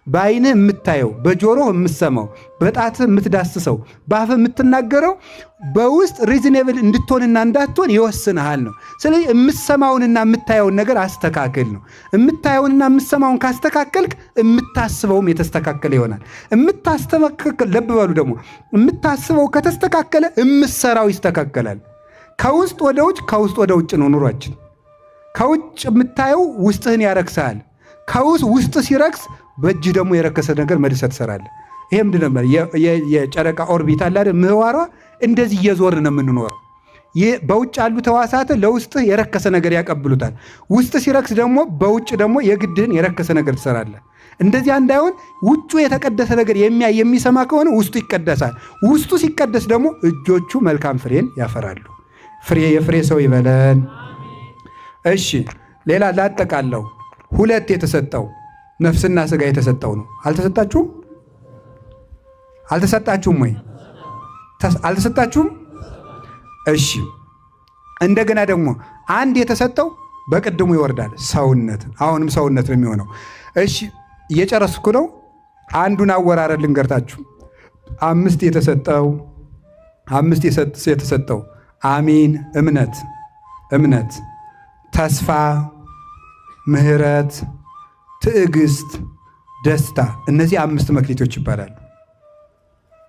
በዓይንህ የምታየው፣ በጆሮህ የምትሰማው፣ በጣትህ የምትዳስሰው፣ በአፍህ የምትናገረው በውስጥ ሪዝኔብል እንድትሆንና እንዳትሆን ይወስንሃል ነው። ስለዚህ የምትሰማውንና የምታየውን ነገር አስተካክል ነው። የምታየውንና የምትሰማውን ካስተካከልክ የምታስበውም የተስተካከለ ይሆናል። የምታስተካከል ለብ በሉ ደግሞ የምታስበው ከተስተካከለ የምትሰራው ይስተካከላል። ከውስጥ ወደ ውጭ ከውስጥ ወደ ውጭ ነው ኑሯችን። ከውጭ የምታየው ውስጥህን ያረክሳል። ውስጥ ሲረክስ በእጅ ደግሞ የረከሰ ነገር መልሰህ ትሰራለህ። ይሄ ምንድን ነበር? የጨረቃ ኦርቢት አለ አይደል? ምህዋሯ እንደዚህ እየዞርን ነው የምንኖረው። በውጭ ያሉ ተዋሳት ለውስጥ የረከሰ ነገር ያቀብሉታል። ውስጥ ሲረክስ ደግሞ በውጭ ደግሞ የግድህን የረከሰ ነገር ትሰራለህ። እንደዚያ እንዳይሆን ውጩ የተቀደሰ ነገር የሚሰማ ከሆነ ውስጡ ይቀደሳል። ውስጡ ሲቀደስ ደግሞ እጆቹ መልካም ፍሬን ያፈራሉ። የፍሬ ሰው ይበለን። እሺ ሌላ ላጠቃለው። 2 የተሰጠው ነፍስና ስጋ የተሰጠው ነው። አልተሰጣችሁም? አልተሰጣችሁም ወይ? አልተሰጣችሁም? እሺ እንደገና ደግሞ 1 የተሰጠው በቅድሙ ይወርዳል። ሰውነት፣ አሁንም ሰውነት ነው የሚሆነው። እሺ እየጨረስኩ ነው። አንዱን አወራረድ ልንገርታችሁ። 5 የተሰጠው አሚን፣ እምነት፣ ተስፋ፣ ምሕረት፣ ትዕግስት፣ ደስታ። እነዚህ 5 መክሊቶች ይባላሉ።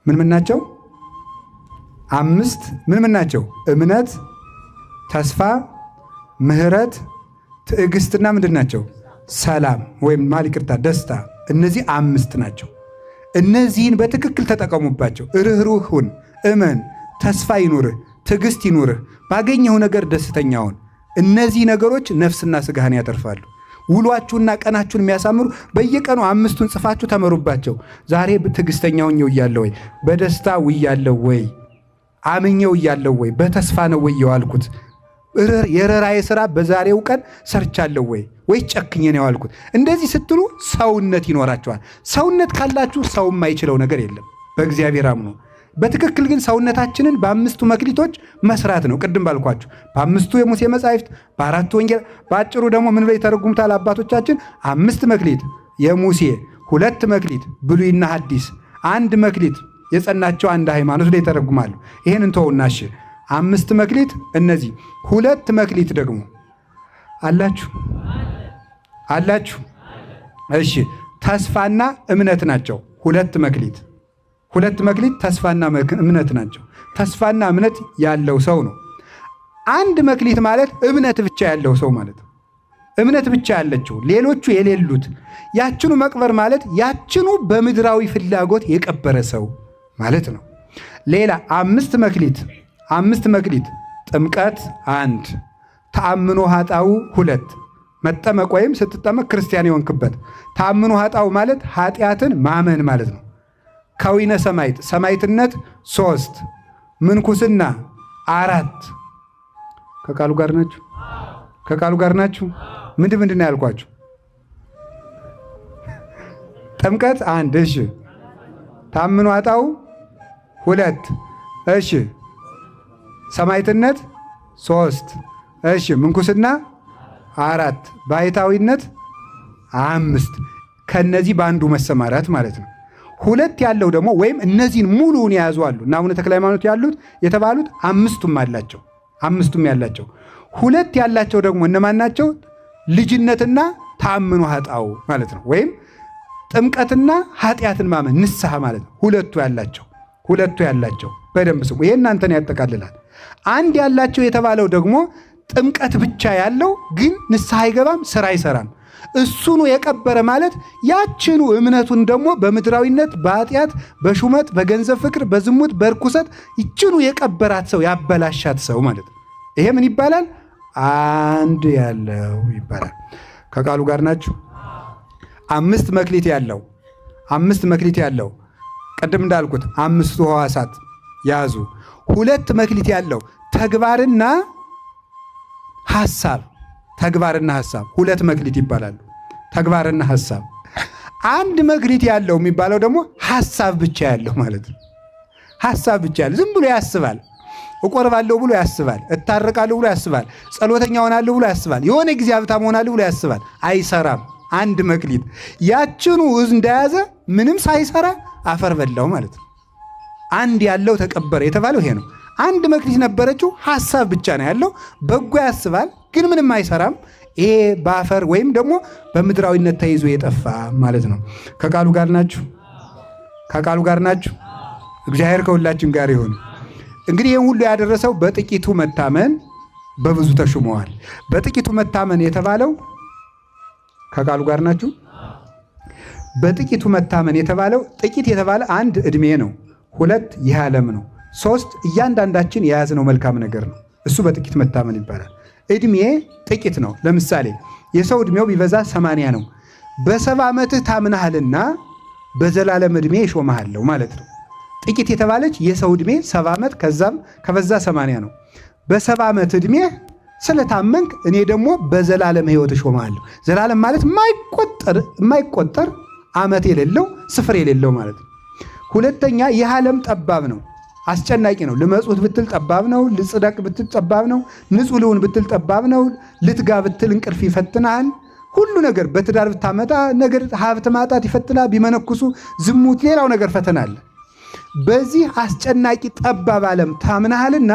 ምን ናቸው? 5 ምን ናቸው? እምነት፣ ተስፋ፣ ምሕረት፣ ትዕግስትና ምንድን ናቸው? ሰላም ወይም ይቅርታ ደስታ። እነዚህ 5 ናቸው። እነዚህን በትክክል ተጠቀሙባቸው። ርኅሩህ ሁን፣ እመን፣ ተስፋ ይኑርህ፣ ትዕግስት ይኑርህ፣ ባገኘው ነገር ደስተኛ ሁን። እነዚህ ነገሮች ነፍስና ስጋህን ያተርፋሉ። ውሏችሁና ቀናችሁን የሚያሳምሩ በየቀኑ 5ቱን ጽፋችሁ ተመሩባቸው። ዛሬ ትዕግስተኛው እያለሁ ወይ? በደስታ ውያለሁ ወይ? አምኜው እያለሁ ወይ? በተስፋ ነው ወይ የዋልኩት? የረራዬ ሥራ በዛሬው ቀን ሰርቻለሁ ወይ? ወይ ጨክኜ ነው የዋልኩት? እንደዚህ ስትሉ ሰውነት ይኖራችኋል። ሰውነት ካላችሁ ሰው የማይችለው ነገር የለም። በእግዚአብሔር አምኖ በትክክል ግን ሰውነታችንን በ5ቱ መክሊቶች መስራት ነው። ቅድም ባልኳችሁ በ5ቱ የሙሴ መጻሕፍት፣ በ4ቱ ወንጌል፣ በአጭሩ ደግሞ ምን ብለው ይተረጉሙታል አባቶቻችን? 5 መክሊት የሙሴ፣ 2 መክሊት ብሉይና ሐዲስ፣ 1 መክሊት የጸናቸው አንድ ሃይማኖት ላይ ይተረጉማሉ። ይህን እንተውና እሺ 5 መክሊት እነዚህ 2 መክሊት ደግሞ አላችሁ። እሺ ተስፋና እምነት ናቸው። 2 መክሊት ተስፋና እምነት ናቸው። ተስፋና እምነት ያለው ሰው ነው። 1 መክሊት ማለት እምነት ብቻ ያለው ሰው ማለት ነው። እምነት ብቻ ያለችው ሌሎቹ የሌሉት ያችኑ መቅበር ማለት ያችኑ በምድራዊ ፍላጎት የቀበረ ሰው ማለት ነው። ሌላ 5 መክሊት ጥምቀት 1፣ ተአምኖ ኃጣው 2። መጠመቅ ወይም ስትጠመቅ ክርስቲያን የሆንክበት። ተአምኖ ኃጣው ማለት ኃጢአትን ማመን ማለት ነው። ከዊነ ሰማዕትነት 3፣ ምንኩስና 4። ከቃሉ ጋር ናችሁ? ምንድን ነው ያልኳችሁ? ጥምቀት 1፣ እሺ። ተአምኖ ኃጣው 2፣ እሺ። ሰማዕትነት 3፣ እሺ። ምንኩስና 4፣ ባሕታዊነት 5። ከነዚህ በአንዱ መሰማራት ማለት ነው። 2 ያለው ደግሞ ወይም እነዚህን ሙሉውን የያዙ አሉ እና አቡነ ተክለ ሃይማኖት የተባሉት 5ቱም ያላቸው 2 ያላቸው ደግሞ እነማን ናቸው? ልጅነትና ተአምኖ ኃጣው ማለት ነው። ወይም ጥምቀትና ኃጢአትን ማመን ንስሐ ማለት ነው። 2 ያላቸው በደንብ ስሙ። ይሄ እናንተን ያጠቃልላል። 1 ያላቸው የተባለው ደግሞ ጥምቀት ብቻ ያለው ግን ንስሐ አይገባም፣ ስራ አይሰራም። እሱኑ የቀበረ ማለት ያችኑ እምነቱን ደግሞ በምድራዊነት፣ በኃጢአት፣ በሹመት፣ በገንዘብ ፍቅር፣ በዝሙት፣ በርኩሰት ይችኑ የቀበራት ሰው ያበላሻት ሰው ማለት ነው። ይሄ ምን ይባላል? 1 ያለው ይባላል። ከቃሉ ጋር ናችሁ? 5 መክሊት ያለው ቅድም እንዳልኩት 5ቱ ሕዋሳት ያዙ። 2 መክሊት ያለው ተግባርና ሐሳብ 2 መክሊት ይባላሉ። ተግባርና ሐሳብ። 1 መክሊት ያለው የሚባለው ደግሞ ሐሳብ ብቻ ያለው ማለት ነው። ሐሳብ ብቻ ያለው ዝም ብሎ ያስባል። እቆርባለሁ ብሎ ያስባል። እታረቃለሁ ብሎ ያስባል። ጸሎተኛ ሆናለሁ ብሎ ያስባል። የሆነ ጊዜ ሀብታም ሆናለሁ ብሎ ያስባል። አይሰራም። አንድ መክሊት ያችኑ እንደያዘ ምንም ሳይሰራ አፈር በላው ማለት ነው። አንድ ያለው ተቀበረ የተባለው ይሄ ነው። አንድ መክሊት ነበረችው፣ ሐሳብ ብቻ ነው ያለው። በጎ ያስባል ግን ምንም አይሰራም። ይሄ በአፈር ወይም ደግሞ በምድራዊነት ተይዞ የጠፋ ማለት ነው። ከቃሉ ጋር ናችሁ? ከቃሉ ጋር ናችሁ? እግዚአብሔር ከሁላችን ጋር ይሁን። እንግዲህ ይህን ሁሉ ያደረሰው በጥቂቱ መታመን በብዙ ተሹመዋል። በጥቂቱ መታመን የተባለው ከቃሉ ጋር ናችሁ? በጥቂቱ መታመን የተባለው ጥቂት የተባለ አንድ ዕድሜ ነው፣ ሁለት ይህ ዓለም ነው፣ ሶስት እያንዳንዳችን የያዝነው መልካም ነገር ነው። እሱ በጥቂት መታመን ይባላል። ዕድሜ ጥቂት ነው። ለምሳሌ የሰው ዕድሜው ቢበዛ 80 ነው። በ70 ዓመትህ ታምናሃልና በዘላለም ዕድሜ እሾምሃለሁ ማለት ነው። ጥቂት የተባለች የሰው ዕድሜ 70 ዓመት ከዛም ከበዛ 80 ነው። በ70 ዓመት ዕድሜ ስለታመንክ እኔ ደግሞ በዘላለም ሕይወት እሾምሃለሁ። ዘላለም ማለት የማይቆጠር ዓመት የሌለው ስፍር የሌለው ማለት ነው። ሁለተኛ ይህ ዓለም ጠባብ ነው፣ አስጨናቂ ነው። ልመጹት ብትል ጠባብ ነው። ልጽደቅ ብትል ጠባብ ነው። ንጹሕ ልሁን ብትል ጠባብ ነው። ልትጋ ብትል እንቅልፍ ይፈትናል። ሁሉ ነገር በትዳር ብታመጣ ነገር ሀብት ማጣት ይፈትናል። ቢመነኩሱ ዝሙት፣ ሌላው ነገር ፈተና አለ። በዚህ አስጨናቂ ጠባብ ዓለም ታምናሃልና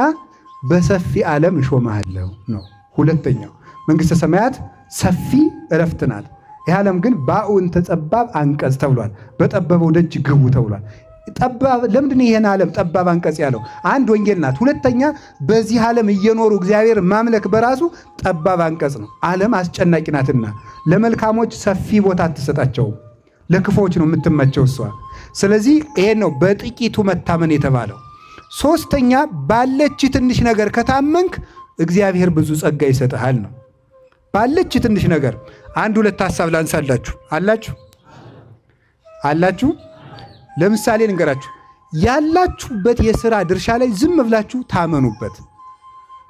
በሰፊ ዓለም እሾምሃለሁ ነው። ሁለተኛው መንግሥተ ሰማያት ሰፊ ዕረፍት ናት። ይህ ዓለም ግን በአውንተ ጠባብ አንቀጽ ተብሏል። በጠበበው ደጅ ግቡ ተብሏል። ጠባብ ለምንድን ይሄን ዓለም ጠባብ አንቀጽ ያለው? አንድ ወንጌል ናት። ሁለተኛ በዚህ ዓለም እየኖሩ እግዚአብሔር ማምለክ በራሱ ጠባብ አንቀጽ ነው። ዓለም አስጨናቂ ናትና ለመልካሞች ሰፊ ቦታ አትሰጣቸውም፣ ለክፎች ነው የምትመቸው እሷ። ስለዚህ ይሄን ነው በጥቂቱ መታመን የተባለው። ሶስተኛ ባለች ትንሽ ነገር ከታመንክ እግዚአብሔር ብዙ ጸጋ ይሰጥሃል ነው። ባለች ትንሽ ነገር አንድ ሁለት ሐሳብ ላንሳላችሁ። አላችሁ? ለምሳሌ ልንገራችሁ። ያላችሁበት የሥራ ድርሻ ላይ ዝም ብላችሁ ታመኑበት።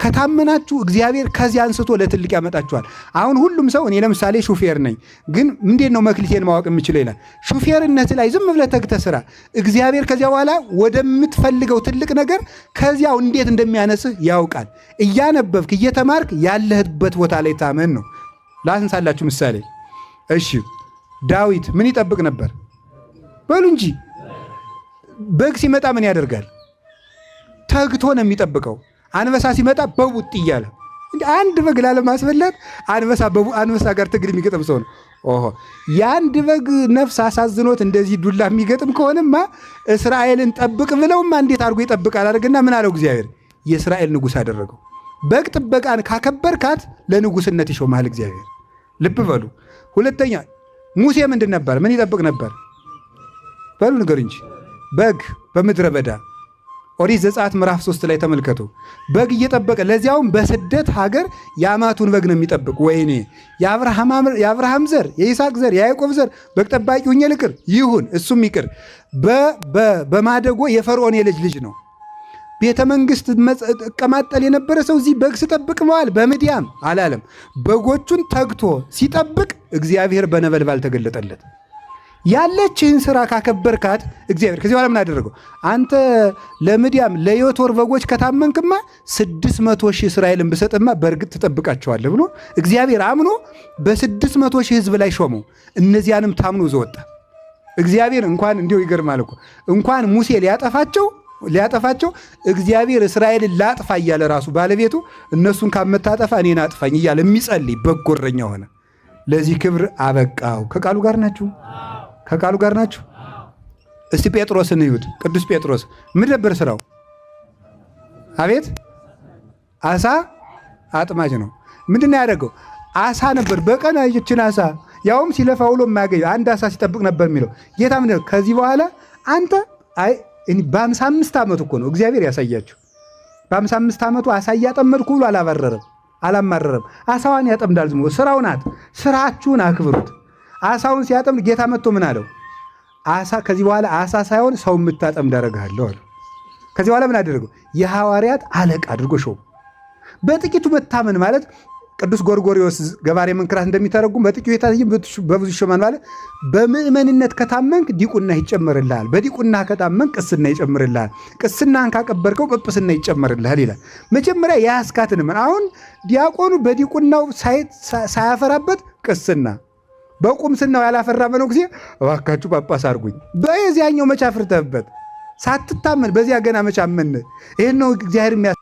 ከታመናችሁ እግዚአብሔር ከዚህ አንስቶ ለትልቅ ያመጣችኋል። አሁን ሁሉም ሰው እኔ ለምሳሌ ሹፌር ነኝ፣ ግን እንዴት ነው መክሊቴን ማወቅ የምችለው ይላል። ሹፌርነት ላይ ዝም ብለህ ተግተህ ስራ። እግዚአብሔር ከዚያ በኋላ ወደምትፈልገው ትልቅ ነገር ከዚያው እንዴት እንደሚያነስህ ያውቃል። እያነበብክ እየተማርክ ያለህበት ቦታ ላይ ታመን ነው። ላንሳላችሁ ምሳሌ። እሺ ዳዊት ምን ይጠብቅ ነበር? በሉ እንጂ በግ ሲመጣ ምን ያደርጋል? ተግቶ ነው የሚጠብቀው። አንበሳ ሲመጣ በቡጥ እያለ አንድ በግ ላለማስበላት አንበሳ ጋር ትግል የሚገጥም ሰው ነው። ኦሆ የአንድ በግ ነፍስ አሳዝኖት እንደዚህ ዱላ የሚገጥም ከሆነማ እስራኤልን ጠብቅ ብለውማ እንዴት አድርጎ ይጠብቃል? አድርግና ምን አለው እግዚአብሔር? የእስራኤል ንጉሥ አደረገው። በግ ጥበቃን ካከበርካት ለንጉሥነት ይሾምሃል እግዚአብሔር። ልብ በሉ። ሁለተኛ ሙሴ ምንድን ነበር? ምን ይጠብቅ ነበር? በሉ ንገር እንጂ። በግ በምድረ በዳ ኦሪት ዘጸአት ምዕራፍ 3 ላይ ተመልከቱ። በግ እየጠበቀ ለዚያውም በስደት ሀገር የአማቱን በግ ነው የሚጠብቅ። ወይኔ የአብርሃም ዘር የይስሐቅ ዘር የያዕቆብ ዘር በግ ጠባቂ ሁኜ ልቅር? ይሁን፣ እሱም ይቅር። በማደጎ የፈርዖን የልጅ ልጅ ነው። ቤተ መንግሥት እቀማጠል የነበረ ሰው እዚህ በግ ስጠብቅ መዋል በምድያም አላለም። በጎቹን ተግቶ ሲጠብቅ እግዚአብሔር በነበልባል ተገለጠለት። ያለችህን ስራ ካከበርካት እግዚአብሔር ከዚህ በኋላ ምን አደረገው? አንተ ለምድያም ለዮቶር በጎች ከታመንክማ 600,000 እስራኤልን ብሰጥማ በእርግጥ ትጠብቃቸዋለህ ብሎ እግዚአብሔር አምኖ በ600,000 ሕዝብ ላይ ሾመው። እነዚያንም ታምኖ ዘወጣ። እግዚአብሔር እንኳን እንዲሁ ይገርማል እኮ እንኳን ሙሴ ሊያጠፋቸው እግዚአብሔር እስራኤልን ላጥፋ እያለ ራሱ ባለቤቱ እነሱን ካመታጠፋ እኔን አጥፋኝ እያለ የሚጸልይ በጎ እረኛ ሆነ። ለዚህ ክብር አበቃው። ከቃሉ ጋር ናችሁ? ከቃሉ ጋር ናችሁ? እስቲ ጴጥሮስን እዩት። ቅዱስ ጴጥሮስ ምን ነበር ስራው? አቤት አሳ አጥማጅ ነው። ምንድን ነው ያደረገው? አሳ ነበር። በቀን ይችን አሳ ያውም ሲለፋ ውሎ የማያገኝ አንድ አሳ ሲጠብቅ ነበር የሚለው ጌታ። ምንድን ነው ከዚህ በኋላ አንተ በ55 ዓመቱ እኮ ነው እግዚአብሔር ያሳያችሁ። በ55 ዓመቱ አሳ እያጠመድኩ ብሎ አላማረረም። አሳዋን ያጠምዳል። ዝም ብሎ ስራው ናት። ስራችሁን አክብሩት። አሳውን ሲያጠምድ ጌታ መጥቶ ምን አለው? አሳ ከዚህ በኋላ አሳ ሳይሆን ሰው የምታጠምድ አደርግሃለሁ አለው። ከዚህ በኋላ ምን አደረገው? የሐዋርያት አለቃ አድርጎ ሾው። በጥቂቱ መታመን ማለት ቅዱስ ጎርጎርዮስ ገባሬ መንክራት እንደሚተረጉም በጥቂቱ የታየም በብዙ ይሾማል ማለት በምእመንነት ከታመንክ ዲቁና ይጨመርልሃል፣ በዲቁና ከታመንክ ቅስና ይጨምርልሃል፣ ቅስናን ካቀበርከው ጵጵስና ይጨመርልሃል ይላል። መጀመሪያ የያዝካትን አሁን ዲያቆኑ በዲቁናው ሳያፈራበት ቅስና፣ በቁምስናው ያላፈራ መነኩሴ እባካችሁ ጳጳስ አድርጉኝ። በዚያኛው መቼ አፍርተህበት ሳትታመን በዚያ ገና መቼ አመን? ይህን ነው እግዚአብሔር የሚያ